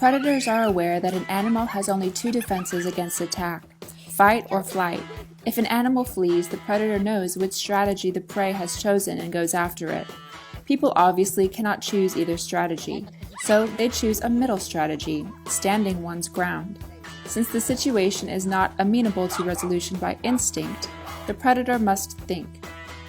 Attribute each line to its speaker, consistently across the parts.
Speaker 1: Predators are aware that an animal has only two defenses against attack: fight or flight. If an animal flees, the predator knows which strategy the prey has chosen and goes after it. People obviously cannot choose either strategy, so they choose a middle strategy, standing one's ground. Since the situation is not amenable to resolution by instinct, the predator must think.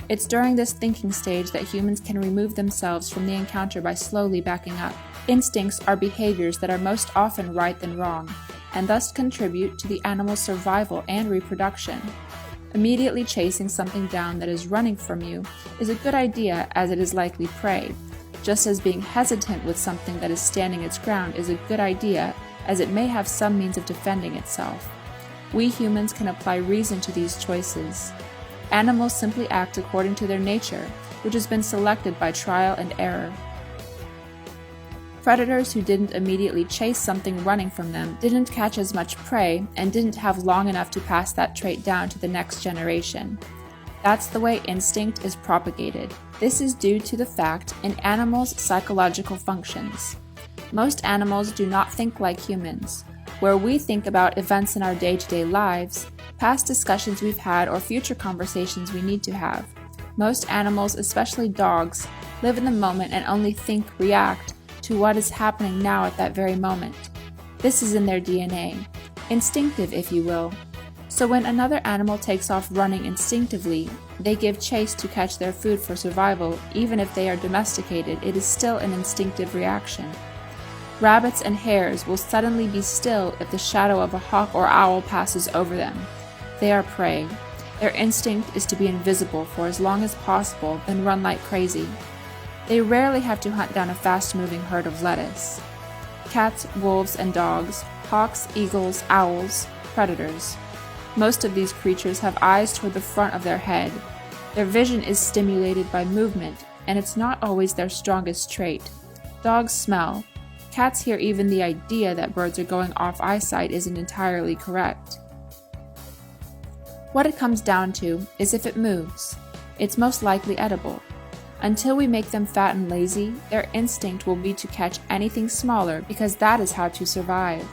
Speaker 1: It's during this thinking stage that humans can remove themselves from the encounter by slowly backing up. Instincts are behaviors that are most often right than wrong, and thus contribute to the animal's survival and reproduction. Immediately chasing something down that is running from you is a good idea, as it is likely prey, just as being hesitant with something that is standing its ground is a good idea, as it may have some means of defending itself. We humans can apply reason to these choices. Animals simply act according to their nature, which has been selected by trial and error. Predators who didn't immediately chase something running from them didn't catch as much prey and didn't have long enough to pass that trait down to the next generation. That's the way instinct is propagated. This is due to the fact in animals' psychological functions. Most animals do not think like humans. Where we think about events in our day-to-day lives, past discussions we've had, or future conversations we need to have. Most animals, especially dogs, live in the moment and only think, react to what is happening now at that very moment. This is in their DNA, instinctive if you will. So when another animal takes off running instinctively, they give chase to catch their food for survival. Even if they are domesticated, it is still an instinctive reaction. Rabbits and hares will suddenly be still if the shadow of a hawk or owl passes over them. They are prey. Their instinct is to be invisible for as long as possible, then run like crazy. They rarely have to hunt down a fast-moving herd of lettuce. Cats, wolves, and dogs, hawks, eagles, owls, predators. Most of these creatures have eyes toward the front of their head. Their vision is stimulated by movement, and it's not always their strongest trait. Dogs smell. Cats hear even the idea that birds are going off eyesight isn't entirely correct. What it comes down to is if it moves, it's most likely edible. Until we make them fat and lazy, their instinct will be to catch anything smaller because that is how to survive.